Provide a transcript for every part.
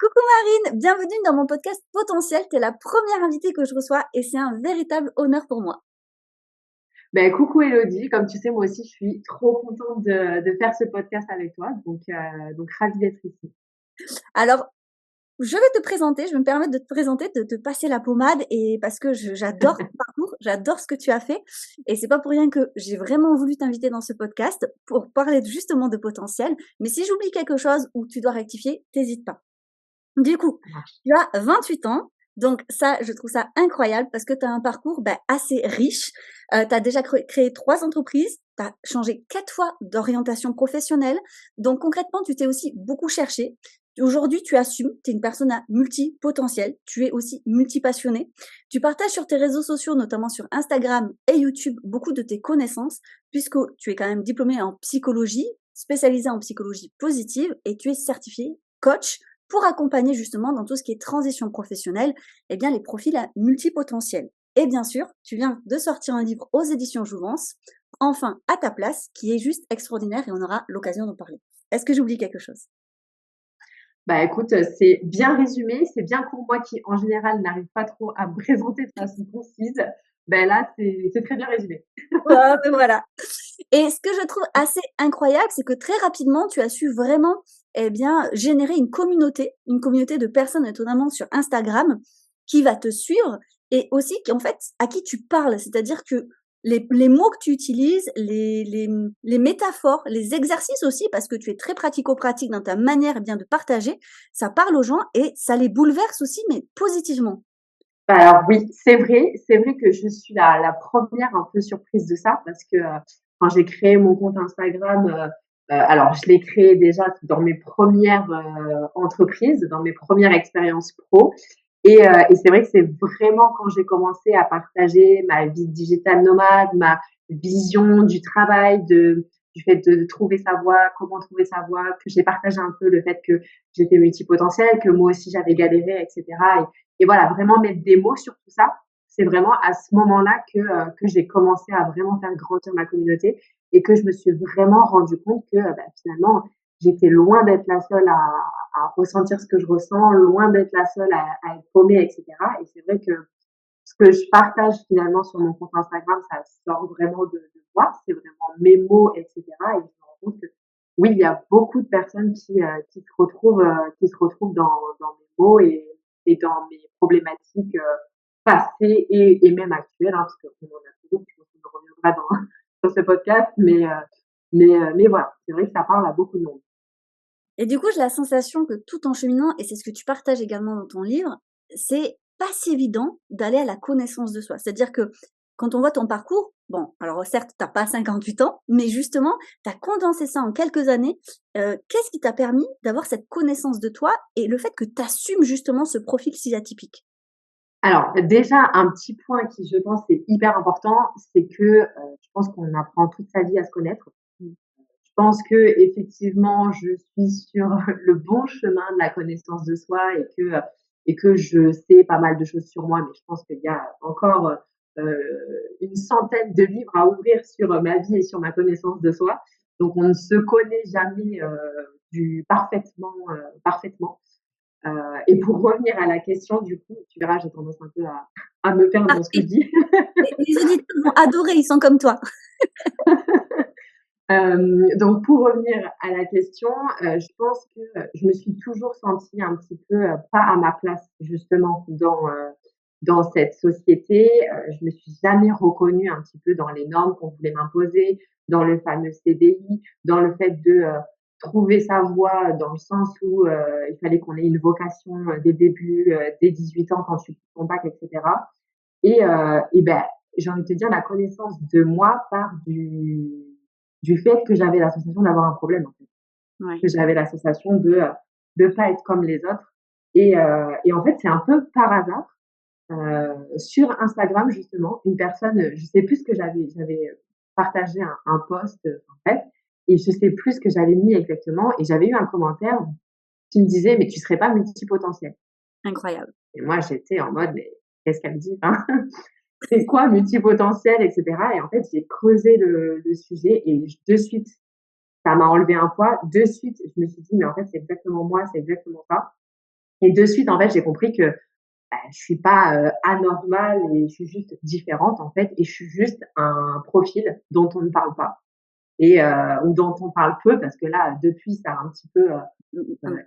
Coucou Marine, bienvenue dans mon podcast Potentiel. T'es la première invitée que je reçois et c'est un véritable honneur pour moi. Ben, coucou Elodie, comme tu sais, moi aussi, je suis trop contente de faire ce podcast avec toi, donc ravie d'être ici. Alors, je vais te présenter, je vais me permettre de te présenter, de te passer la pommade et parce que j'adore ton parcours, j'adore ce que tu as fait et c'est pas pour rien que j'ai vraiment voulu t'inviter dans ce podcast pour parler justement de potentiel. Mais si j'oublie quelque chose ou tu dois rectifier, t'hésites pas. Du coup, Ça marche. tu as 28 ans, donc ça, je trouve ça incroyable parce que tu as un parcours assez riche. Tu as déjà créé 3 entreprises, tu as changé 4 fois d'orientation professionnelle. Donc concrètement, tu t'es aussi beaucoup cherché. Aujourd'hui, tu assumes, tu es une personne à multipotentiel, tu es aussi multipassionné. Tu partages sur tes réseaux sociaux, notamment sur Instagram et YouTube, beaucoup de tes connaissances, puisque tu es quand même diplômé en psychologie, spécialisé en psychologie positive et tu es certifié coach pour accompagner justement dans tout ce qui est transition professionnelle, eh bien les profils à multipotentiel. Et bien sûr, tu viens de sortir un livre aux éditions Jouvence, Enfin à ta place, qui est juste extraordinaire et on aura l'occasion d'en parler. Est-ce que j'oublie quelque chose? Bah écoute, c'est bien résumé, c'est bien pour moi qui, en général, n'arrive pas trop à me présenter de façon concise. Ben là, c'est très bien résumé. Ouais, ben voilà. Et ce que je trouve assez incroyable, c'est que très rapidement, tu as su vraiment, eh bien, générer une communauté de personnes, étonnamment sur Instagram, qui va te suivre et aussi qui, en fait, à qui tu parles. C'est-à-dire que les mots que tu utilises, les métaphores, les exercices aussi, parce que tu es très pratico-pratique dans ta manière, eh bien, de partager, ça parle aux gens et ça les bouleverse aussi, mais positivement. Bah alors oui, c'est vrai que je suis la première un peu surprise de ça parce que quand j'ai créé mon compte Instagram, alors je l'ai créé déjà dans mes premières entreprises, dans mes premières expériences pro. Et c'est vrai que c'est vraiment quand j'ai commencé à partager ma vie digitale nomade, ma vision du travail, du fait de trouver sa voie, comment trouver sa voie, que j'ai partagé un peu le fait que j'étais multipotentielle, que moi aussi j'avais galéré, etc. Et voilà, vraiment mettre des mots sur tout ça, c'est vraiment à ce moment-là que j'ai commencé à vraiment faire grandir ma communauté et que je me suis vraiment rendu compte que finalement, j'étais loin d'être la seule à ressentir ce que je ressens, loin d'être la seule à être paumée, etc. Et c'est vrai que ce que je partage finalement sur mon compte Instagram, ça sort vraiment de moi, c'est vraiment mes mots, etc. Et je me rends compte que oui, il y a beaucoup de personnes qui se retrouvent dans mes mots et dans mes problématiques passées et même actuelles, hein, parce qu'on en a toujours, je pense qu'on en reviendra dans ce podcast, mais voilà, c'est vrai que ça parle à beaucoup de monde. Et du coup, j'ai la sensation que tout en cheminant, et c'est ce que tu partages également dans ton livre, c'est pas si évident d'aller à la connaissance de soi. C'est-à-dire que quand on voit ton parcours, bon, alors certes, t'as pas 58 ans, mais justement, tu as condensé ça en quelques années. Qu'est-ce qui t'a permis d'avoir cette connaissance de toi et le fait que tu assumes justement ce profil si atypique? Alors déjà, un petit point qui, je pense, est hyper important, c'est que je pense qu'on apprend toute sa vie à se connaître. Je pense que effectivement, je suis sur le bon chemin de la connaissance de soi et que je sais pas mal de choses sur moi, mais je pense qu'il y a encore une centaine de livres à ouvrir sur ma vie et sur ma connaissance de soi. Donc on ne se connaît jamais parfaitement. Et pour revenir à la question, du coup, tu verras, j'ai tendance un peu à me perdre dans ce que je Parfait. dis. Les auditeurs vont adorer, ils sont comme toi. Donc pour revenir à la question, je pense que je me suis toujours sentie un petit peu pas à ma place justement dans cette société. Je me suis jamais reconnue un petit peu dans les normes qu'on voulait m'imposer, dans le fameux CDI, dans le fait de trouver sa voie dans le sens où il fallait qu'on ait une vocation dès le début, dès 18 ans quand tu fais ton bac, etc. Et ben, j'ai envie de te dire, la connaissance de moi part du fait que j'avais la sensation d'avoir un problème, en fait. Ouais. Que j'avais la sensation de pas être comme les autres. Et en fait, c'est un peu par hasard, sur Instagram, justement, une personne, je sais plus ce que j'avais partagé un post, en fait, et je sais plus ce que j'avais mis exactement, et j'avais eu un commentaire qui me disait: «Mais tu serais pas multipotentiel?» Incroyable. Et moi, j'étais en mode: «Mais qu'est-ce qu'elle me dit, hein?» C'est quoi multipotentiel, etc. Et en fait, j'ai creusé le sujet et de suite, ça m'a enlevé un poids. De suite, je me suis dit, mais en fait, c'est exactement moi, c'est exactement ça. Et de suite, en fait, j'ai compris que je suis pas anormale et je suis juste différente, en fait, et je suis juste un profil dont on ne parle pas et ou dont on parle peu parce que là, depuis, ça a un petit peu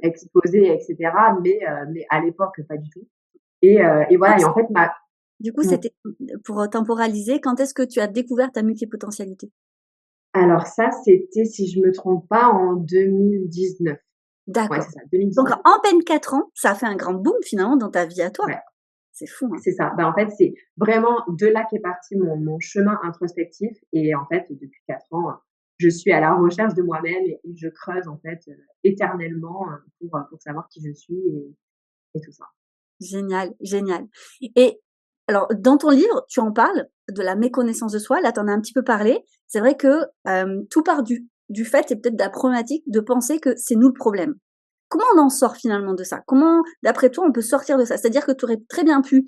explosé, etc. Mais à l'époque, pas du tout. Et voilà. Et en fait, Du coup, mon- c'était pour temporaliser. Quand est-ce que tu as découvert ta multipotentialité? alors ça, c'était, si je me trompe pas, en 2019. Ouais, D'accord. c'est ça, Donc, 2019. en peine 4 ans, ça a fait un grand boom finalement dans ta vie à toi. Ouais. C'est fou, hein? C'est ça. Bah, en fait, c'est vraiment de là qu'est parti mon chemin introspectif et en fait, depuis 4 ans, je suis à la recherche de moi-même et je creuse en fait, éternellement, pour savoir qui je suis et tout ça. Génial, génial. Et alors, dans ton livre, tu en parles de la méconnaissance de soi. Là, tu en as un petit peu parlé. C'est vrai que tout part du fait et peut-être de la problématique de penser que c'est nous le problème. Comment on en sort finalement de ça? Comment, d'après toi, on peut sortir de ça? C'est-à-dire que tu aurais très bien pu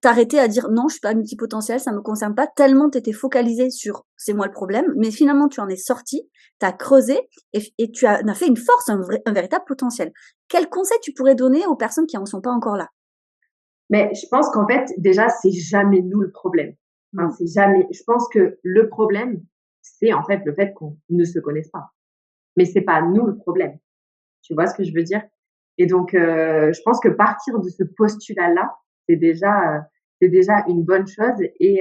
t'arrêter à dire non, je suis pas multipotentielle, ça me concerne pas, tellement tu étais focalisée sur c'est moi le problème, mais finalement tu en es sorti, tu as creusé et tu as fait une force, un véritable potentiel. Quel conseil tu pourrais donner aux personnes qui en sont pas encore là? Mais je pense qu'en fait, déjà, c'est jamais nous le problème. Enfin, Mmh. c'est jamais je pense que le problème, c'est en fait le fait qu'on ne se connaisse pas. Mais c'est pas nous le problème. Tu vois ce que je veux dire? Et donc, je pense que partir de ce postulat-là, c'est déjà une bonne chose et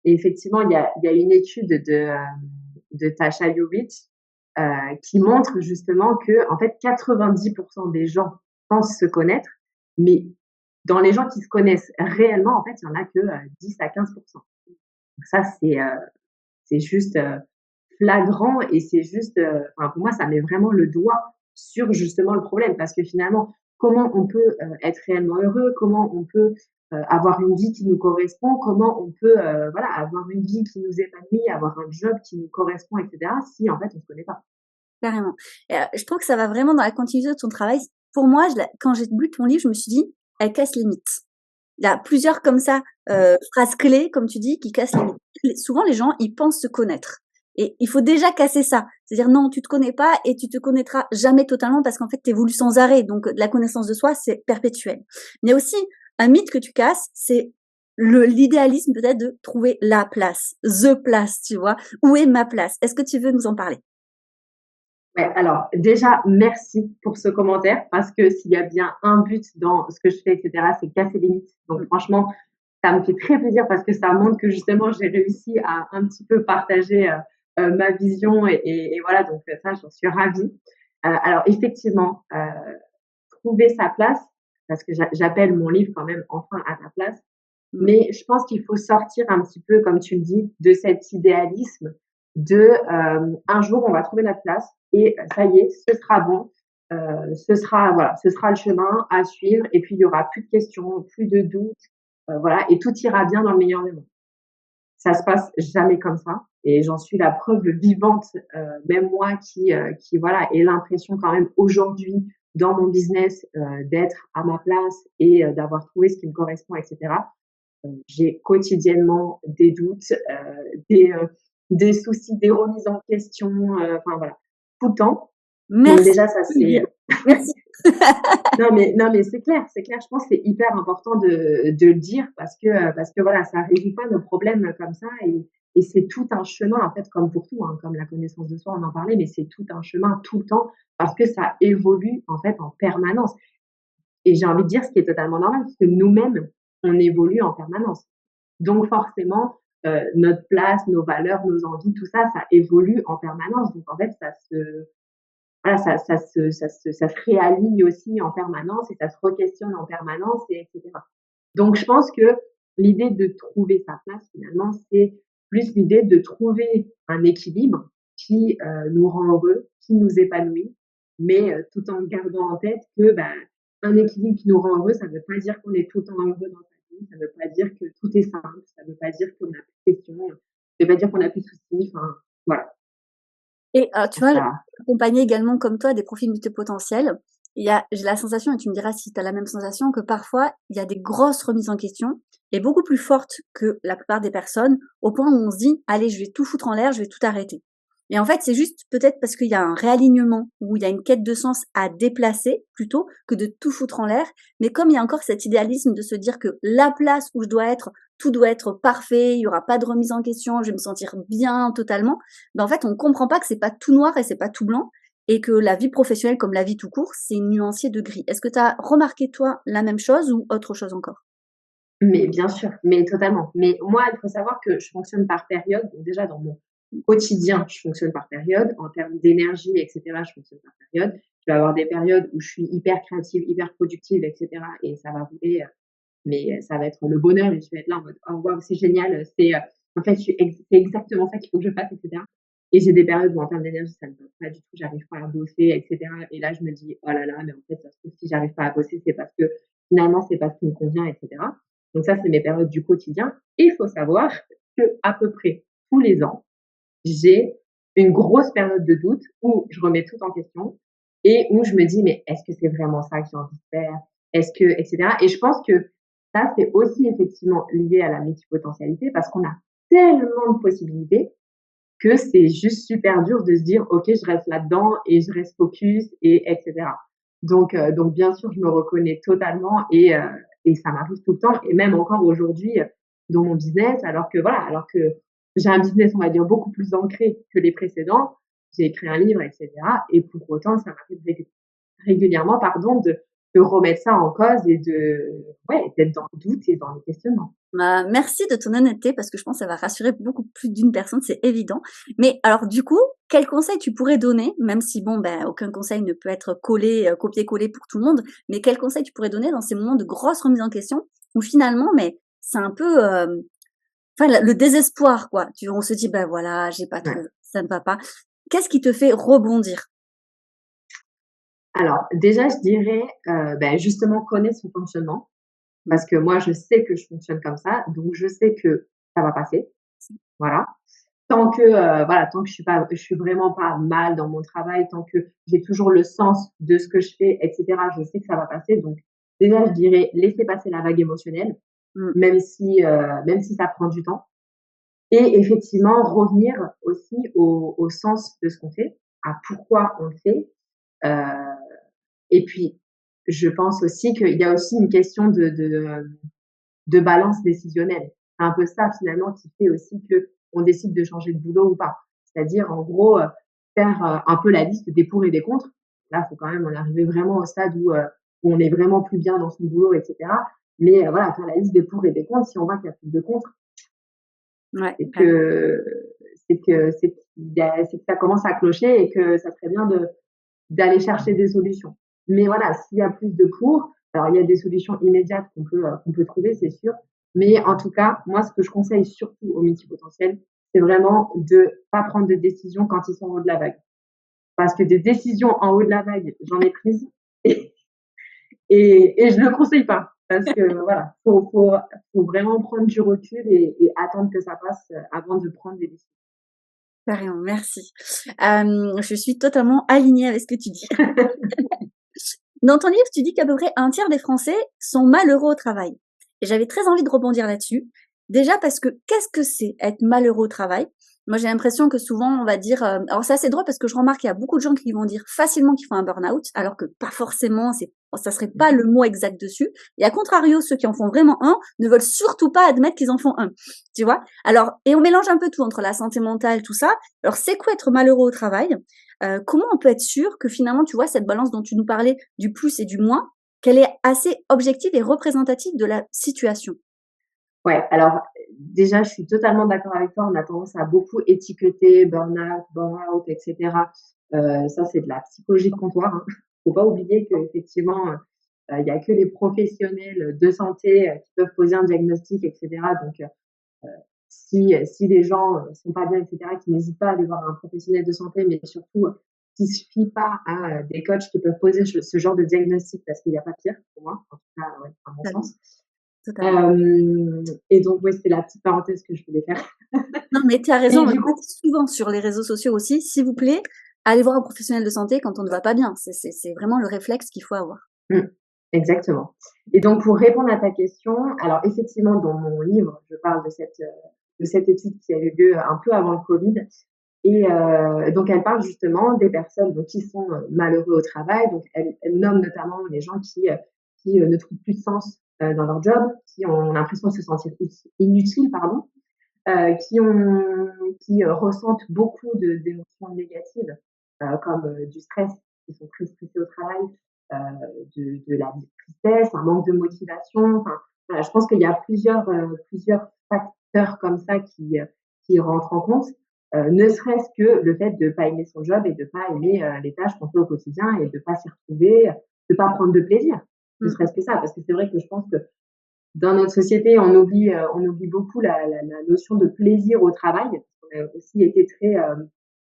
effectivement, il y a une étude de Tasha Eurich, qui montre justement que en fait 90 des gens pensent se connaître, mais dans les gens qui se connaissent réellement, en fait, il y en a que, 10 à 15. Donc ça, c'est juste, flagrant et c'est juste, enfin pour moi, ça met vraiment le doigt sur justement le problème parce que finalement, comment on peut, être réellement heureux? Comment on peut, avoir une vie qui nous correspond? Comment on peut, voilà, avoir une vie qui nous épanouit, avoir un job qui nous correspond et cetera, si en fait on se connaît pas? Carrément. Et je trouve que ça va vraiment dans la continuité de ton travail. Pour moi, quand j'ai lu ton livre, je me suis dit: «Elle casse les mythes». Il y a plusieurs comme ça, phrases clés, comme tu dis, qui cassent les mythes. Souvent, les gens, ils pensent se connaître et il faut déjà casser ça. C'est-à-dire non, tu te connais pas et tu te connaîtras jamais totalement parce qu'en fait, tu évolues sans arrêt. Donc la connaissance de soi, c'est perpétuel. Mais il y a aussi un mythe que tu casses, c'est l'idéalisme peut-être de trouver la place, the place, tu vois? Où est ma place? Est-ce que tu veux nous en parler? Ouais, alors déjà, merci pour ce commentaire parce que s'il y a bien un but dans ce que je fais et cetera, c'est casser les mythes. Donc Mmh. franchement, ça me fait très plaisir parce que ça montre que justement j'ai réussi à un petit peu partager, ma vision et voilà donc ça j'en suis ravie. Alors effectivement, trouver sa place, parce que j'appelle mon livre quand même «Enfin à ta place», Mmh. mais je pense qu'il faut sortir un petit peu, comme tu le dis, de cet idéalisme de un jour on va trouver notre place et ça y est, ce sera bon, ce sera voilà, ce sera le chemin à suivre et puis il y aura plus de questions, plus de doutes, voilà et tout ira bien dans le meilleur des mondes. Ça se passe jamais comme ça et j'en suis la preuve vivante, même moi qui voilà ai l'impression quand même aujourd'hui dans mon business, d'être à ma place et d'avoir trouvé ce qui me correspond et cetera. J'ai quotidiennement des doutes, des soucis, des remises en question, enfin voilà, tout le temps. Donc Merci déjà ça de le c'est dire. Merci. non mais c'est clair, c'est clair. Je pense que c'est hyper important de le dire parce que voilà, ça résout pas nos problèmes comme ça et c'est tout un chemin en fait comme pour tout, hein, comme la connaissance de soi, on en parlait, mais c'est tout un chemin tout le temps parce que ça évolue en fait en permanence. Et j'ai envie de dire ce qui est totalement normal, parce que nous-mêmes, on évolue en permanence. Donc forcément, notre place, nos valeurs, nos envies, tout ça, ça évolue en permanence. Donc en fait, ça se voilà, ça se réaligne aussi en permanence et ça se requestionne en permanence et etc. Donc je pense que l'idée de trouver sa place finalement, c'est plus l'idée de trouver un équilibre qui, nous rend heureux, qui nous épanouit, mais, tout en gardant en tête que, un équilibre qui nous rend heureux, ça ne veut pas dire qu'on est tout le temps heureux dans sa vie, ça ne veut pas dire que tout est simple, ça ne veut pas dire qu'on n'a plus de questions, ça ne veut pas dire qu'on n'a plus de soucis, enfin voilà. Et tu vois, Ça accompagner également comme toi des profils multipotentiels, j'ai la sensation, et tu me diras si tu as la même sensation, que parfois il y a des grosses remises en question et beaucoup plus fortes que la plupart des personnes, au point où on se dit: «Allez, je vais tout foutre en l'air, je vais tout arrêter». Mais en fait, c'est juste peut-être parce qu'il y a un réalignement ou il y a une quête de sens à déplacer plutôt que de tout foutre en l'air. Mais comme il y a encore cet idéalisme de se dire que la place où je dois être, tout doit être parfait, il y aura pas de remise en question, je vais me sentir bien totalement. Ben en fait, on comprend pas que c'est pas tout noir et c'est pas tout blanc et que la vie professionnelle comme la vie tout court, c'est nuancier de gris. Est-ce que tu as remarqué toi la même chose ou autre chose encore? Mais bien sûr, mais totalement. Mais moi, il faut savoir que je fonctionne par période. Donc déjà, dans mon quotidien, je fonctionne par période. En termes d'énergie, et cetera, je fonctionne par période. Je vais avoir des périodes où je suis hyper créative, hyper productive, et cetera, et ça va rouler, mais ça va être le bonheur et je vais être là en mode: «Oh waouh, c'est génial, en fait, je suis ex c'est exactement ça qu'il faut que je fasse», et cetera. Et j'ai des périodes où en termes d'énergie, ça ne va pas du tout, j'arrive pas à bosser, et cetera, et là, je me dis: «Oh là là, mais en fait, ça se trouve, si j'arrive pas à bosser, c'est parce que finalement, c'est pas ce qui me convient», et cetera. Donc ça, c'est mes périodes du quotidien. Et il faut savoir qu'à peu près tous les ans, j'ai une grosse période de doute où je remets tout en question et où je me dis: «Mais est-ce que c'est vraiment ça que j'ai envie de faire? Est-ce que» et cetera. Et je pense que ça, c'est aussi effectivement lié à la multipotentialité parce qu'on a tellement de possibilités que c'est juste super dur de se dire: «OK, je reste là-dedans et je reste focus et cetera». Donc bien sûr, je me reconnais totalement et ça m'arrive tout le temps et même encore aujourd'hui, dans mon business, alors que voilà, alors que j'ai un business, on va dire, beaucoup plus ancré que les précédents. J'ai écrit un livre et cetera et pour autant, ça m'arrive régulièrement, pardon, de remettre ça en cause et ouais, d'être dans le doute et dans les questionnements. Bah, merci de ton honnêteté parce que je pense que ça va rassurer beaucoup plus d'une personne, c'est évident. Mais alors du coup, quel conseil tu pourrais donner, même si bon, ben, aucun conseil ne peut être collé, copié-collé pour tout le monde, mais quel conseil tu pourrais donner dans ces moments de grosse remise en question où finalement, mais c'est un peu, enfin le désespoir quoi. On se dit: «Ben voilà, j'ai pas Ouais. trouvé, ça ne va pas». Qu'est-ce qui te fait rebondir? Alors déjà, je dirais, justement connaître son fonctionnement. Parce que moi, je sais que je fonctionne comme ça, donc je sais que ça va passer, voilà. Tant que, voilà, tant que je suis vraiment pas mal dans mon travail, tant que j'ai toujours le sens de ce que je fais et cetera, je sais que ça va passer. Donc déjà, je dirais laisser passer la vague émotionnelle, Mmh, même si ça prend du temps et effectivement revenir aussi au sens de ce qu'on fait, à pourquoi on le fait, heu et puis je pense aussi qu'il y a aussi une question de balance décisionnelle. C'est un peu ça finalement qui fait aussi qu'on décide de changer de boulot ou pas. C'est-à-dire en gros, faire, un peu la liste des pour et des contre. Là, il faut quand même en arriver vraiment au stade où on est vraiment plus bien dans son boulot et cetera. Mais, voilà, faire la liste des pour et des contre, si on voit qu'il y a plus de contre, ouais, c'est carrément. que c'est que ça commence à clocher et que ça serait bien d'aller chercher des solutions. Mais voilà, s'il y a plus de pour, alors il y a des solutions immédiates qu'on peut trouver, c'est sûr. Mais en tout cas, moi, ce que je conseille surtout aux multipotentiels, c'est vraiment de pas prendre de décisions quand ils sont en haut de la vague. Parce que des décisions en haut de la vague, j'en ai prises et, et je le conseille pas. Parce que voilà, faut vraiment prendre du recul et attendre que ça passe avant de prendre des décisions. Carrément, merci. Je suis totalement alignée avec ce que tu dis. Dans ton livre, tu dis qu'à peu près un tiers des Français sont malheureux au travail. Et j'avais très envie de rebondir là-dessus. Déjà parce que qu'est-ce que c'est être malheureux au travail? Moi, j'ai l'impression que souvent, on va dire, alors c'est assez drôle parce que je remarque qu'il y a beaucoup de gens qui vont dire facilement qu'ils font un burn-out, alors que pas forcément, ça serait pas le mot exact dessus. Et à contrario, ceux qui en font vraiment un ne veulent surtout pas admettre qu'ils en font un. Tu vois? Alors, et on mélange un peu tout entre la santé mentale, tout ça. Alors, c'est quoi être malheureux au travail? Comment on peut être sûr que finalement, tu vois, cette balance dont tu nous parlais du plus et du moins, qu'elle est assez objective et représentative de la situation? Ouais, alors déjà, je suis totalement d'accord avec toi. On a tendance à beaucoup étiqueter burn-out, burn-out, et cetera. Ça, c'est de la psychologie de comptoir, hein. Faut pas oublier qu'effectivement, il y a que les professionnels de santé, qui peuvent poser un diagnostic, et cetera. Donc, si les gens, sont pas bien, et cetera, qu'ils n'hésitent pas à aller voir un professionnel de santé, mais surtout, qu'ils se fient pas à, des coachs qui peuvent poser ce genre de diagnostic parce qu'il y a pas pire pour moi, en tout cas, ouais, à mon Totalement, sens. totalement. Et donc, ouais, c'est la petite parenthèse que je voulais faire. Non, mais tu as raison, Et je du le coup, dis souvent sur les réseaux sociaux aussi, s'il vous plaît, allez voir un professionnel de santé quand on ne va pas bien. C'est vraiment le réflexe qu'il faut avoir. mmh, exactement. Et donc, pour répondre à ta question, alors effectivement, dans mon livre, je parle de cette étude qui a eu lieu un peu avant le Covid. Et donc elle parle justement des personnes donc qui sont malheureux au travail. Donc elle nomme notamment les gens qui ne trouvent plus de sens dans leur job, qui ont l'impression de se sentir inutiles, pardon, qui ressentent beaucoup d'émotions négatives, comme du stress, qui sont très stressés au travail, de la tristesse, un manque de motivation. Enfin, voilà, je pense qu'il y a plusieurs facteurs comme ça qui rentrent en compte, ne serait-ce que le fait de pas aimer son job et de pas aimer les tâches qu'on fait au quotidien et de pas s'y retrouver, de pas prendre de plaisir, ne Mmh. serait-ce que ça. Parce que c'est vrai que je pense que dans notre société, on oublie beaucoup la notion de plaisir au travail. On a aussi été très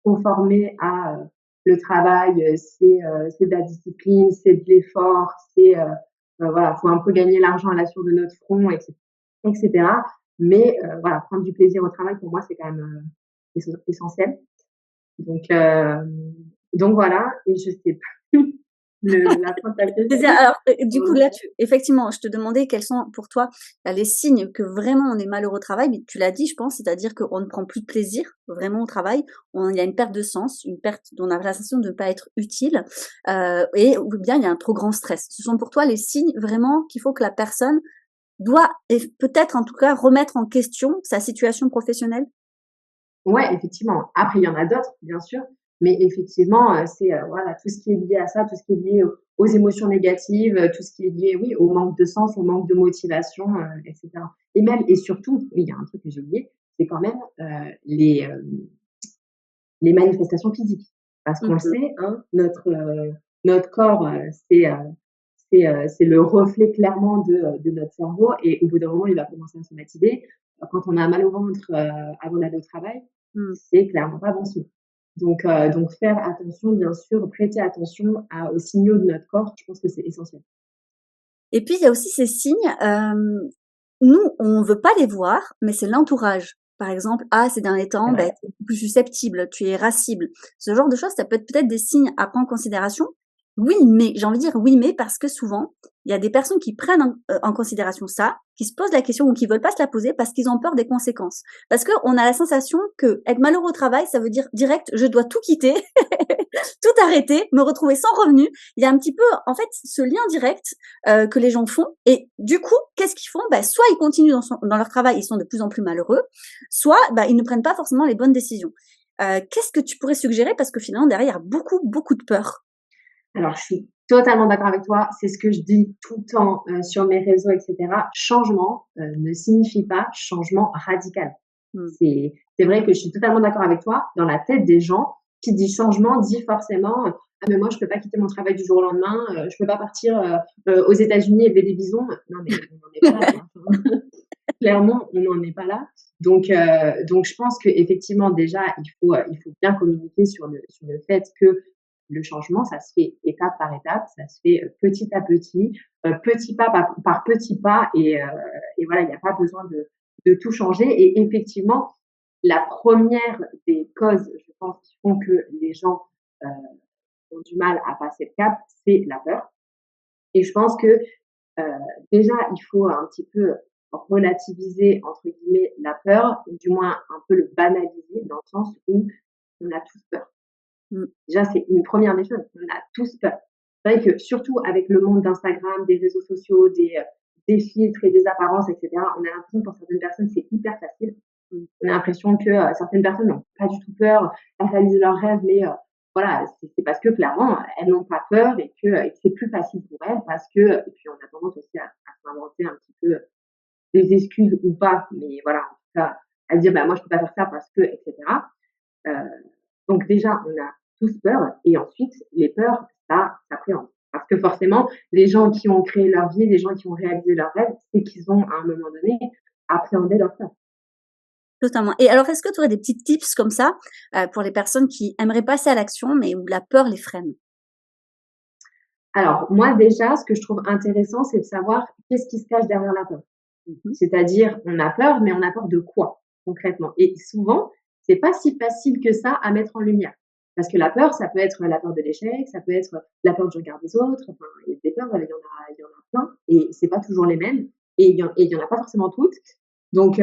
conformés à le travail, c'est de la discipline, c'est de l'effort, voilà, faut un peu gagner l'argent à la sueur de notre front, etc. Mais voilà, prendre du plaisir au travail, pour moi, c'est quand même essentiel. Donc, euh, donc voilà, et je sais plus la fin de ta C'est ça. question. Alors, du coup, là, effectivement, je te demandais quels sont pour toi les signes que vraiment on est malheureux au travail, mais tu l'as dit, je pense, c'est-à-dire qu'on ne prend plus de plaisir vraiment au travail, il y a une perte de sens, une perte, on a la sensation de ne pas être utile, ou bien il y a un trop grand stress. Ce sont pour toi les signes vraiment qu'il faut que la personne doit, et peut-être en tout cas, remettre en question sa situation professionnelle? Ouais, effectivement. Après, il y en a d'autres, bien sûr, mais effectivement, c'est, voilà, tout ce qui est lié à ça, tout ce qui est lié aux émotions négatives, tout ce qui est lié, oui, au manque de sens, au manque de motivation, et cetera. Et même et surtout, oui, il y a un truc que j'ai oublié, c'est quand même, les manifestations physiques. Parce qu'on le Mmh. sait, hein, notre corps, c'est le reflet clairement de notre cerveau et au bout d'un moment, il va commencer à somatiser. Quand on a mal au ventre, avant d'aller au travail, Mmh. c'est clairement pas bon signe. Donc faire attention, bien sûr, prêter attention aux signaux de notre corps, je pense que c'est essentiel. Et puis il y a aussi ces signes, nous, on veut pas les voir, mais c'est l'entourage. Par exemple: «Ah, ces derniers temps, C'est vrai. tu es plus susceptible, tu es irascible». Ce genre de choses, ça peut être peut-être des signes à prendre en considération. Oui, mais j'ai envie de dire oui, mais parce que souvent, il y a des personnes qui prennent en considération ça, qui se posent la question ou qui veulent pas se la poser parce qu'ils ont peur des conséquences. Parce qu'on a la sensation que être malheureux au travail, ça veut dire direct: «Je dois tout quitter, tout arrêter, me retrouver sans revenu». Il y a un petit peu, en fait, ce lien direct que les gens font. Et du coup, qu'est-ce qu'ils font? Bah, soit ils continuent dans leur travail, ils sont de plus en plus malheureux, soit ils ne prennent pas forcément les bonnes décisions. Qu'est-ce que tu pourrais suggérer? Parce que finalement, derrière, il y a beaucoup, beaucoup de peur. Alors, je suis totalement d'accord avec toi. C'est ce que je dis tout le temps sur mes réseaux, etc. Changement ne signifie pas changement radical. Mmh. C'est vrai que je suis totalement d'accord avec toi. Dans la tête des gens, qui dit changement dit forcément ah mais moi je peux pas quitter mon travail du jour au lendemain, je peux pas partir aux États-Unis élever des bisons. Non mais on n'en est pas là quoi. Clairement, on n'en est pas là. Donc je pense qu'effectivement, déjà, il faut bien communiquer sur le fait que le changement, ça se fait étape par étape, ça se fait petit à petit pas par petit pas, et voilà, il n'y a pas besoin de tout changer. Et effectivement, la première des causes, je pense, qui font que les gens euh, ont du mal à passer le cap, c'est la peur. Et je pense que déjà, il faut un petit peu relativiser, entre guillemets, la peur, ou du moins un peu le banaliser dans le sens où on a tous peur. Mmh. Déjà, c'est une première des choses, on a tous peur. C'est vrai que surtout avec le monde d'Instagram, des réseaux sociaux, des filtres et des apparences, etc., on a l'impression que pour certaines personnes, c'est hyper facile. On a l'impression que certaines personnes n'ont pas du tout peur, elles réalisent leurs rêves, mais voilà, c'est parce que clairement, elles n'ont pas peur et que c'est plus facile pour elles parce que, et puis on a tendance aussi à s'inventer un petit peu des excuses ou pas, mais voilà, en tout cas, à dire, bah, moi, je peux pas faire ça parce que, etc. Euh, donc déjà, on a tous peur et ensuite, les peurs, ça s'appréhende. Parce que forcément, les gens qui ont créé leur vie, les gens qui ont réalisé leurs rêves, c'est qu'ils ont, à un moment donné, appréhendé leurs peurs. Totalement. Et alors, est-ce que tu aurais des petits tips comme ça, pour les personnes qui aimeraient passer à l'action, mais où la peur les freine? Alors, moi, déjà, ce que je trouve intéressant, c'est de savoir qu'est-ce qui se cache derrière la peur. Mmh. C'est-à-dire, on a peur, mais on a peur de quoi, concrètement? Et souvent, c'est pas si facile que ça à mettre en lumière. Parce que la peur, ça peut être la peur de l'échec, ça peut être la peur du regard des autres. Enfin, il y a des peurs, il y en a plein, et c'est pas toujours les mêmes. Et il y en a pas forcément toutes. Donc,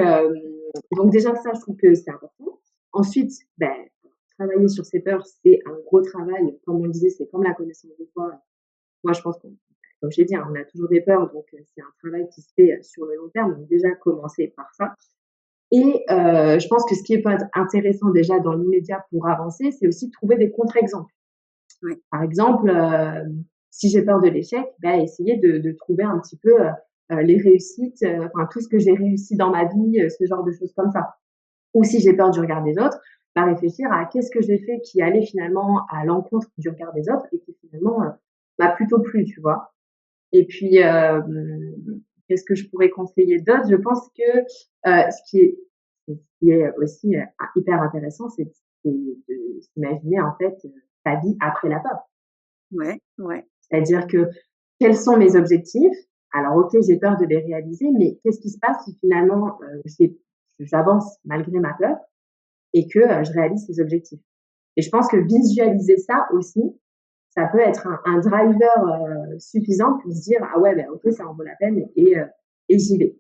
donc déjà, ça, je trouve que c'est important. Ensuite, ben, travailler sur ses peurs, c'est un gros travail. Comme on le disait, c'est comme la connaissance de soi. Moi, je pense qu'on comme j'ai dit, hein, on a toujours des peurs, donc c'est un travail qui se fait, sur le long terme. Donc déjà, commencer par ça et je pense que ce qui peut être intéressant déjà dans l'immédiat pour avancer, c'est aussi de trouver des contre-exemples. Ouais. Par exemple, si j'ai peur de l'échec, bah, essayer de trouver un petit peu, les réussites, enfin tout ce que j'ai réussi dans ma vie, ce genre de choses comme ça. Ou si j'ai peur du regard des autres, bah, réfléchir à qu'est-ce que j'ai fait qui allait finalement à l'encontre du regard des autres et qui finalement, m'a plutôt plu, tu vois? Et puis, qu'est-ce que je pourrais conseiller d'autre? Je pense que, ce qui est aussi, hyper intéressant, c'est de s'imaginer en fait, sa vie après la peur. Ouais, ouais. C'est-à-dire que quels sont mes objectifs? Alors OK, j'ai peur de les réaliser, mais qu'est-ce qui se passe si finalement, j'avance malgré ma peur et que, je réalise ces objectifs? Et je pense que visualiser ça aussi, ça peut être un driver, suffisant pour se dire: «Ah ouais, ben OK, ça en vaut la peine et j'y vais».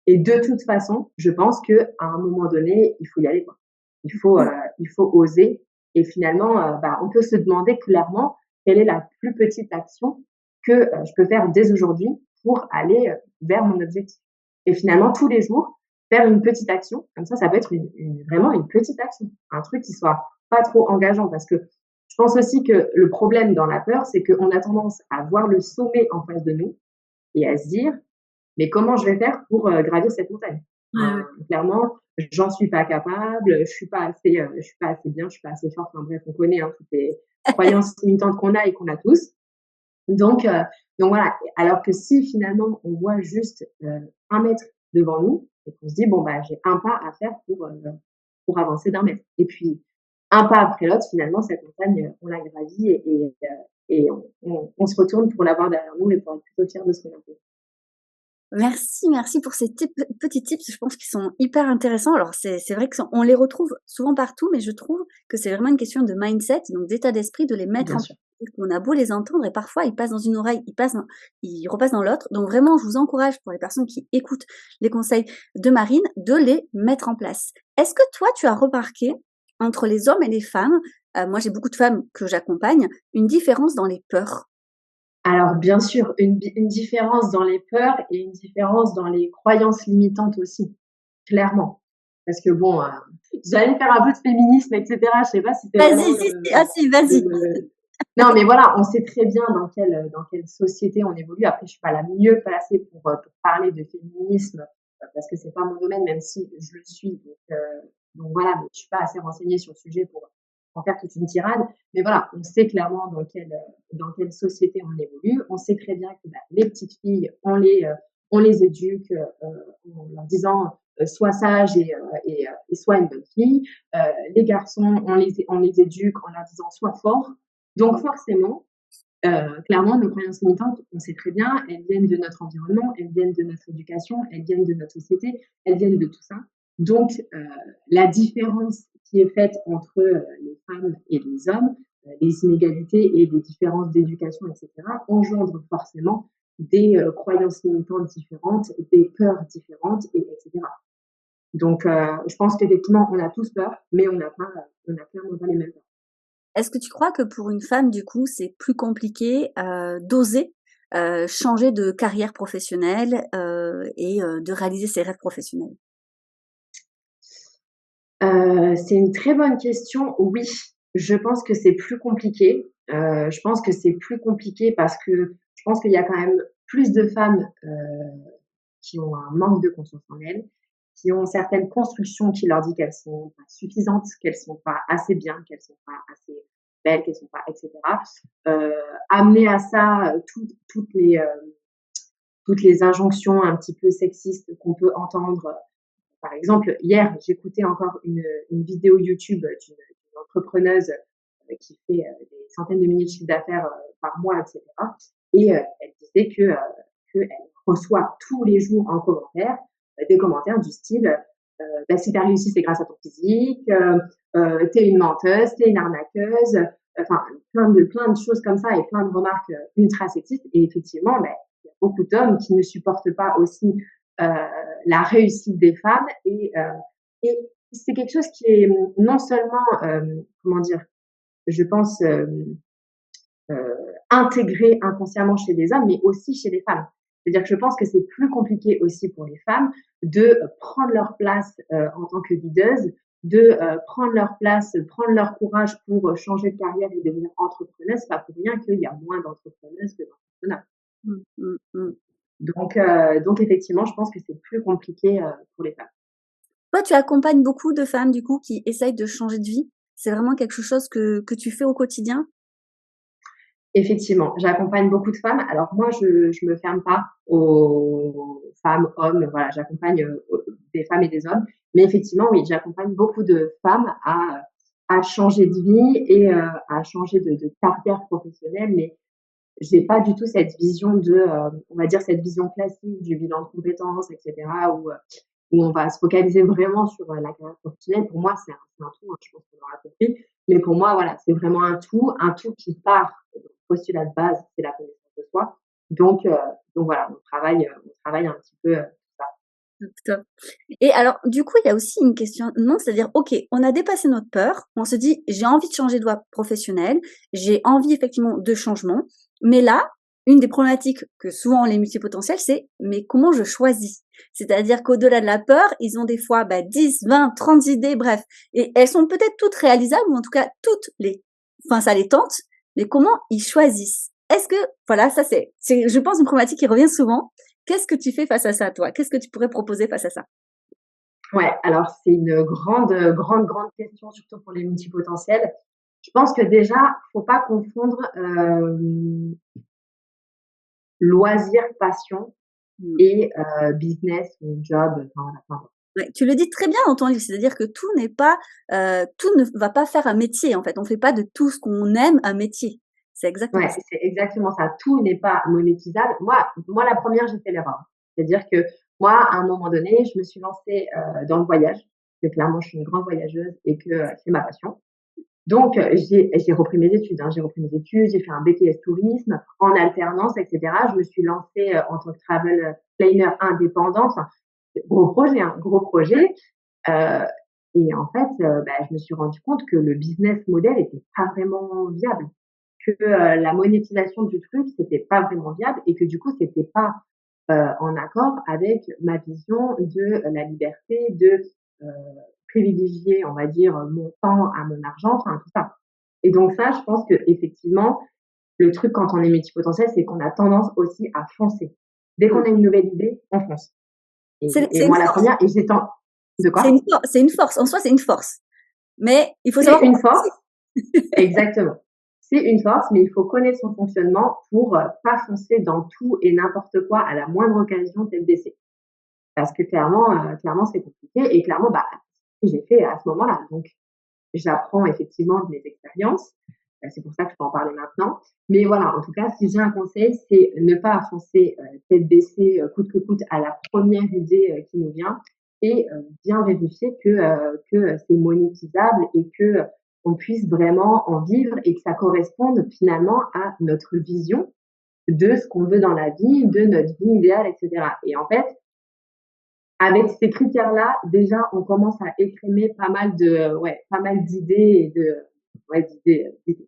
Et de toute façon, je pense qu'à un moment donné, il faut y aller, quoi. Il faut, heu, Mmh. il faut oser et finalement, bah, on peut se demander clairement quelle est la plus petite action que, je peux faire dès aujourd'hui pour aller, vers mon objectif. Et finalement, tous les jours, faire une petite action, comme ça peut être vraiment une petite action, un truc qui soit pas trop engageant parce que je pense aussi que le problème dans la peur, c'est qu'on a tendance à voir le sommet en face de nous et à se dire: «Mais comment je vais faire pour, gravir cette montagne?» Ouais, Enfin, ouais. clairement, j'en suis pas capable, je suis pas assez bien, je suis pas assez forte. Enfin bref, on connaît, hein, toutes les croyances limitantes qu'on a et qu'on a tous. Donc heu, donc voilà. Alors que si finalement on voit juste, 1 mètre devant nous et qu'on se dit: «Bon bah, j'ai un pas à faire pour avancer d'1 mètre» et puis un pas après l'autre, finalement cette montagne, on l'a gravie et on se retourne pour la voir derrière nous et pour être plutôt fiers de ce qu'on a fait. Merci, merci pour ces petits tips, je pense qu'ils sont hyper intéressants. Alors c'est vrai qu'on les retrouve souvent partout, mais je trouve que c'est vraiment une question de mindset, donc d'état d'esprit, de les mettre Bien en sûr. pratique. On a beau les entendre et parfois ils passent dans une oreille, ils repassent dans l'autre. Donc vraiment, je vous encourage pour les personnes qui écoutent les conseils de Marine, de les mettre en place. Est-ce que toi, tu as remarqué entre les hommes et les femmes, moi j'ai beaucoup de femmes que j'accompagne, une différence dans les peurs? Alors bien sûr, une différence dans les peurs et une différence dans les croyances limitantes aussi, clairement. Parce que bon, j'allais faire un peu de féminisme et cetera, je sais pas si c'est vraiment Vas-y, si, si, ah si, vas-y. non, mais voilà, on sait très bien dans quelle société on évolue. Après, je suis pas la mieux placée pour parler de féminisme, parce que c'est pas mon domaine, même si je le suis. Donc voilà, mais je suis pas assez renseignée sur le sujet pour en faire toute une tirade. Mais voilà, on sait clairement dans quelle société on évolue. On sait très bien que, bah, les petites filles, on les éduque, en leur disant, «Sois sage et sois une bonne fille». Les garçons, on les éduque en leur disant: «Sois fort». Donc forcément, clairement, nos croyances limitantes, on sait très bien, elles viennent de notre environnement, elles viennent de notre éducation, elles viennent de notre société, elles viennent de tout ça. Donc, la différence qui est faite entre, les femmes et les hommes, les inégalités et les différences d'éducation et cetera, engendrent forcément des, croyances limitantes différentes, des peurs différentes et cetera. Donc, je pense qu'effectivement, on a tous peur, mais on n'a clairement pas les mêmes peurs. Est-ce que tu crois que pour une femme, du coup, c'est plus compliqué, d'oser, changer de carrière professionnelle, et de réaliser ses rêves professionnels? C'est une très bonne question. Oui, je pense que c'est plus compliqué. Je pense que c'est plus compliqué parce que je pense qu'il y a quand même plus de femmes, qui ont un manque de confiance en elles, qui ont certaines constructions qui leur dit qu'elles sont pas suffisantes, qu'elles sont pas assez bien, qu'elles sont pas assez belles, qu'elles sont pas et cetera. Heu, Amener à ça, toutes les injonctions un petit peu sexistes qu'on peut entendre. Par exemple, hier, j'écoutais encore une vidéo YouTube d'une entrepreneuse qui fait des centaines de milliers de chiffres d'affaires par mois, etc. Et elle disait qu'elle reçoit tous les jours en commentaire des commentaires du style bah, si tu as réussi, c'est grâce à ton physique, t'es une menteuse, t'es une arnaqueuse, enfin plein de choses comme ça et plein de remarques ultra sexistes. Et effectivement, bah, il y a beaucoup d'hommes qui ne supportent pas aussi la réussite des femmes et c'est quelque chose qui est non seulement, comment dire? Je pense, intégré inconsciemment chez les hommes, mais aussi chez les femmes. C'est-à-dire que je pense que c'est plus compliqué aussi pour les femmes de prendre leur place en tant que leaders, de prendre leur place, prendre leur courage pour changer de carrière et devenir entrepreneuse. C'est pas pour rien qu'il y a moins d'entrepreneuses que d'entrepreneurs. Mmh, mmh, mmh. Donc effectivement, je pense que c'est plus compliqué pour les femmes. Toi, tu accompagnes beaucoup de femmes, du coup, qui essayent de changer de vie? C'est vraiment quelque chose que tu fais au quotidien? Effectivement, j'accompagne beaucoup de femmes. Alors moi, je me ferme pas aux femmes, hommes, voilà, j'accompagne, des femmes et des hommes. Mais effectivement, oui, j'accompagne beaucoup de femmes à changer de vie et à changer de carrière professionnelle. Mais j'ai pas du tout cette vision de, on va dire cette vision classique du bilan de compétences et cetera où on va se focaliser vraiment sur, la carrière professionnelle. Pour moi, c'est un tout, hein, je pense qu'on l'aura compris. Mais pour moi, voilà, c'est vraiment un tout qui part. Le postulat de base, c'est la connaissance de soi. Donc heu, donc voilà, on travaille un petit peu, ça. Top, top. Et alors, du coup, il y a aussi une question non, c'est-à-dire, OK, on a dépassé notre peur, on se dit: «J'ai envie de changer de voie professionnelle, j'ai envie effectivement de changement». Mais là, une des problématiques que souvent ont les multipotentiels, c'est: «Mais comment je choisis?» C'est-à-dire qu'au-delà de la peur, ils ont des fois, 10, 20, 30 idées, bref, et elles sont peut-être toutes réalisables ou en tout cas toutes les enfin, ça les tente, mais comment ils choisissent? Est-ce que voilà, ça c'est je pense une problématique qui revient souvent. Qu'est-ce que tu fais face à ça, toi? Qu'est-ce que tu pourrais proposer face à ça? Ouais, alors c'est une grande question, surtout pour les multipotentiels. Je pense que déjà, faut pas confondre, loisir, passion Mmh. et business ou job, enfin voilà, peu importe. Ouais, tu le dis très bien dans ton livre, c'est-à-dire que tout ne va pas faire un métier, en fait. On fait pas de tout ce qu'on aime un métier. C'est exactement Ouais, ça. c'est exactement ça. Tout n'est pas monétisable. Moi la première j'ai fait l'erreur. C'est-à-dire que moi, à un moment donné, je me suis lancée, dans le voyage, que clairement je suis une grande voyageuse et que, c'est ma passion. Donc j'ai repris mes études, hein. J'ai repris mes études, j'ai fait un BTS tourisme en alternance et cetera. Je me suis lancée, en tant que travel planner indépendante. Enfin, gros projet, hein, gros projet, heu et en fait, je me suis rendu compte que le business model était pas vraiment viable, que, la monétisation du truc, c'était pas vraiment viable et que du coup, c'était pas, en accord avec ma vision de la liberté, de, heu, privilégier, on va dire, mon temps à mon argent, enfin tout ça. Et donc ça, je pense qu'effectivement, le truc quand on est multipotentiel, c'est qu'on a tendance aussi à foncer. Dès qu'on Mmh. a une nouvelle idée, on fonce. Et C'est une moi la force. première, et j'ai ten de C'est une quoi? for c'est une force. En soi, c'est une force. Mais il faut C'est savoir une comment force, c'est. exactement. C'est une force, mais il faut connaître son fonctionnement pour, pas foncer dans tout et n'importe quoi à la moindre occasion tête baissée. Parce que clairement c'est compliqué et clairement, ce que j'ai fait à ce moment-là. Donc j'apprends effectivement de mes expériences, c'est pour ça que je peux en parler maintenant. Mais voilà, en tout cas, si j'ai un conseil, c'est ne pas foncer, tête baissée, coûte que coûte à la première idée, qui nous vient et bien vérifier que c'est monétisable et que on puisse vraiment en vivre et que ça corresponde finalement à notre vision de ce qu'on veut dans la vie, de notre vie idéale et cetera. Et en fait, avec ces critères-là, déjà, on commence à écrémer pas mal d'idées et d'idées.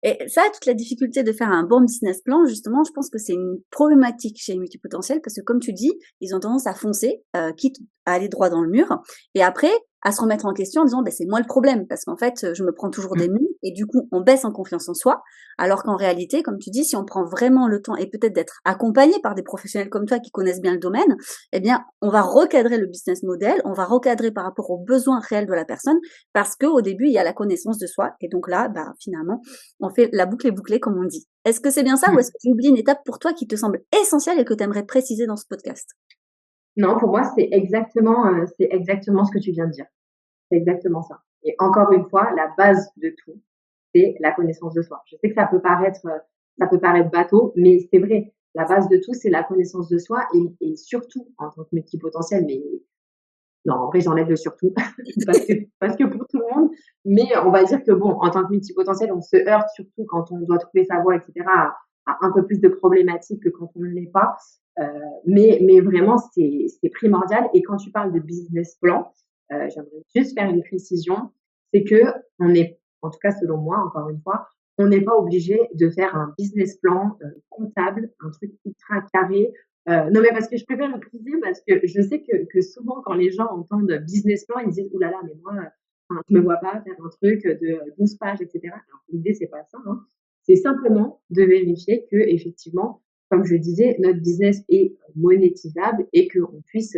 Et ça, toute la difficulté de faire un bon business plan, justement, je pense que c'est une problématique chez les multipotentiels parce que comme tu dis, ils ont tendance à foncer, quitte à aller droit dans le mur et après à se remettre en question en disant: «Beh, c'est moi le problème parce qu'en fait, je me prends toujours des murs» et du coup, on baisse en confiance en soi. Alors qu'en réalité, comme tu dis, si on prend vraiment le temps et peut-être d'être accompagné par des professionnels comme toi qui connaissent bien le domaine, eh bien, on va recadrer le business model, on va recadrer par rapport aux besoins réels de la personne parce qu'au début, il y a la connaissance de soi et donc là, finalement, on fait la boucle est bouclée, comme on dit. Est-ce que c'est bien ça ou est-ce que tu oublies une étape pour toi qui te semble essentielle et que tu aimerais préciser dans ce podcast? Non, pour moi, c'est exactement ce que tu viens de dire. C'est exactement ça. Et encore une fois, la base de tout, c'est la connaissance de soi. Je sais que ça peut paraître bateau, mais c'est vrai. La base de tout, c'est la connaissance de soi et surtout en tant que multipotentiel, mais non, en vrai, j'enlève le surtout parce que pour tout le monde, mais on va dire que bon, en tant que multipotentiel, on se heurte surtout quand on doit trouver sa voie, et cetera, à un peu plus de problématiques que quand on ne l'est pas. Mais vraiment, c'est primordial. Et quand tu parles de business plan, j'aimerais juste faire une précision, c'est que on est, en tout cas selon moi, encore une fois, on n'est pas obligé de faire un business plan comptable, un truc ultra carré. Non, mais parce que je préfère le préciser parce que je sais que souvent quand les gens entendent business plan, ils disent: «Ouh là là, mais moi, enfin, je me vois pas faire un truc de 12 pages, et cetera». Alors l'idée c'est pas ça, hein. C'est simplement de vérifier que effectivement, comme je disais, notre business est monétisable et qu'on puisse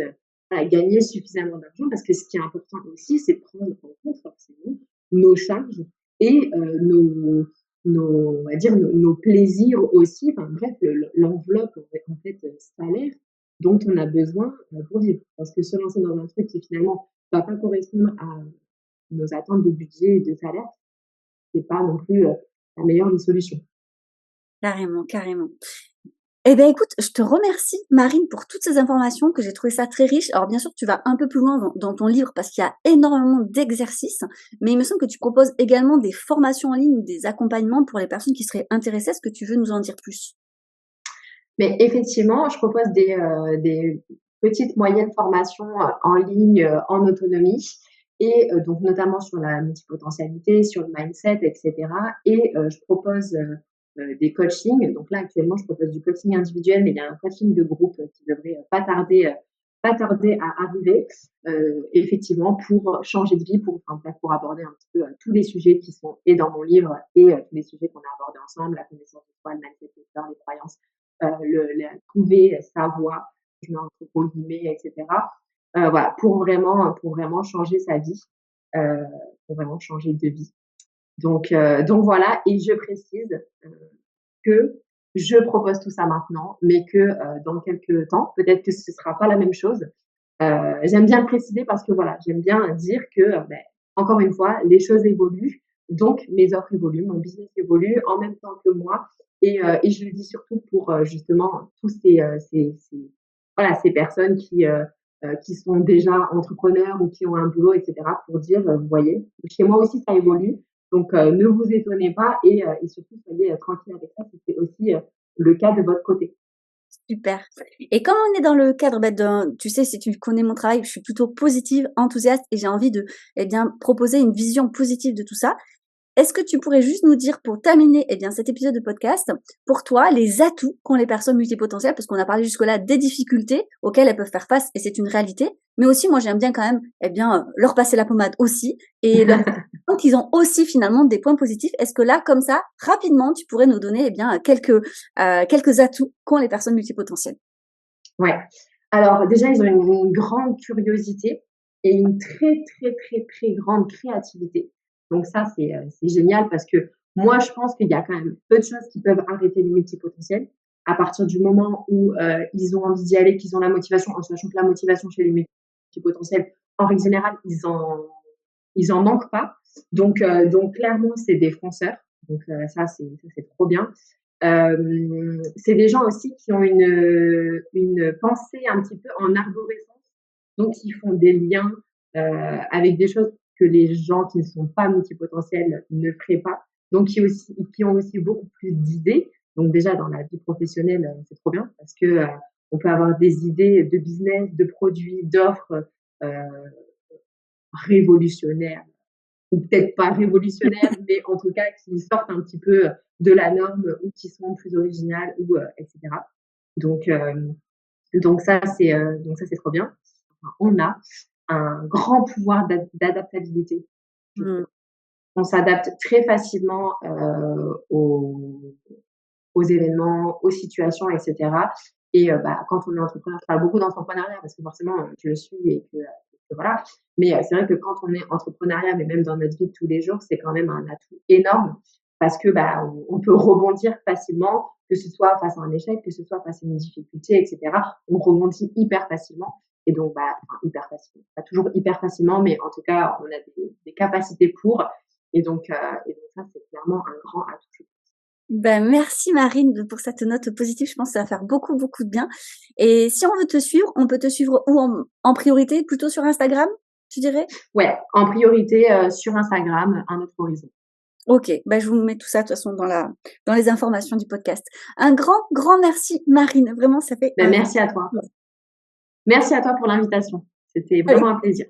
gagner suffisamment d'argent. Parce que ce qui est important aussi, c'est de prendre en compte forcément nos charges et on va dire, nos plaisirs aussi. Enfin bref, l'enveloppe en fait salaire dont on a besoin pour vivre. Parce que se lancer dans un truc qui finalement va pas correspondre à nos attentes de budget et de salaire, c'est pas non plus la meilleure des solutions. Carrément, carrément. Eh bien, écoute, je te remercie, Marine, pour toutes ces informations que j'ai trouvé ça très riche. Alors, bien sûr, tu vas un peu plus loin dans ton livre parce qu'il y a énormément d'exercices, mais il me semble que tu proposes également des formations en ligne, des accompagnements pour les personnes qui seraient intéressées. Est-ce que tu veux nous en dire plus? Mais effectivement, je propose des petites, moyennes formations en ligne, en autonomie et donc notamment sur la multipotentialité, sur le mindset, et cetera. Et je propose des coachings. Donc là, actuellement, je propose du coaching individuel, mais il y a un coaching de groupe qui devrait pas tarder à arriver, effectivement, pour changer de vie, pour aborder un petit peu tous les sujets qui sont et dans mon livre et tous les sujets qu'on a abordés ensemble, la connaissance de soi, le mindset, les peurs, les croyances, trouver sa voie, je mets entre gros guillemets, et cetera. Voilà, pour vraiment changer sa vie, pour vraiment changer de vie. Donc voilà, et je précise que je propose tout ça maintenant, mais que dans quelques temps, peut-être que ce sera pas la même chose. J'aime bien le préciser parce que voilà, j'aime bien dire que, encore une fois, les choses évoluent, donc mes offres évoluent, mon business évolue en même temps que moi, et je le dis surtout pour justement tous voilà, ces personnes qui sont déjà entrepreneurs ou qui ont un boulot, et cetera, pour dire, vous voyez, chez moi aussi ça évolue, donc ne vous étonnez pas et surtout soyez tranquille avec ça si c'est aussi le cas de votre côté. Super. Et comme on est dans le cadre, tu sais, si tu connais mon travail, je suis plutôt positive, enthousiaste et j'ai envie de, eh bien, proposer une vision positive de tout ça. Est-ce que tu pourrais juste nous dire, pour terminer, eh bien, cet épisode de podcast, pour toi, les atouts qu'ont les personnes multipotentielles, parce qu'on a parlé jusque-là des difficultés auxquelles elles peuvent faire face, et c'est une réalité, mais aussi, moi, j'aime bien quand même, eh bien, leur passer la pommade aussi, et leur dire qu'ils ont aussi finalement des points positifs. Est-ce que là, comme ça, rapidement, tu pourrais nous donner, eh bien, quelques atouts qu'ont les personnes multipotentielles? Ouais. Alors déjà, ils ont une grande curiosité et une très, très, très, très grande créativité. Donc ça, c'est génial parce que moi, je pense qu'il y a quand même peu de choses qui peuvent arrêter les multipotentiels à partir du moment où ils ont envie d'y aller, qu'ils ont la motivation, en sachant que la motivation chez les multipotentiels, en règle générale, ils en manquent pas. Donc clairement, c'est des fonceurs. Donc ça, c'est trop bien. C'est des gens aussi qui ont une pensée un petit peu en arborescence, donc qui font des liens avec des choses que les gens qui ne sont pas multipotentiels ne feraient pas, donc qui ont aussi beaucoup plus d'idées. Donc déjà dans la vie professionnelle, c'est trop bien parce que on peut avoir des idées de business, de produits, d'offres révolutionnaires ou peut-être pas révolutionnaires, mais en tout cas qui sortent un petit peu de la norme ou qui sont plus originales ou etc. Donc donc ça c'est trop bien. Enfin, on a un grand pouvoir d'adaptabilité. Je trouve. Mmh. On s'adapte très facilement aux événements, aux situations, etc. Et quand on est entrepreneur, je parle beaucoup d'entrepreneuriat parce que forcément, je le suis et que voilà. Mais c'est vrai que quand on est entrepreneuriat, mais même dans notre vie de tous les jours, c'est quand même un atout énorme parce que on peut rebondir facilement, que ce soit face à un échec, que ce soit face à une difficulté, etc. On rebondit hyper facilement. Et donc, enfin, hyper facilement. Pas toujours hyper facilement, mais en tout cas, on a des capacités pour. Et donc ça, c'est clairement un grand atout. Ben, merci Marine pour cette note positive. Je pense que ça va faire beaucoup, beaucoup de bien. Et si on veut te suivre, on peut te suivre où en priorité? Plutôt sur Instagram, tu dirais? Ouais, en priorité sur Instagram, Un Autre Horizon. Ok, ben, je vous mets tout ça de toute façon dans les informations du podcast. Un grand, grand merci Marine. Vraiment, ça fait Ben, merci à toi. Merci à toi pour l'invitation. C'était vraiment un plaisir.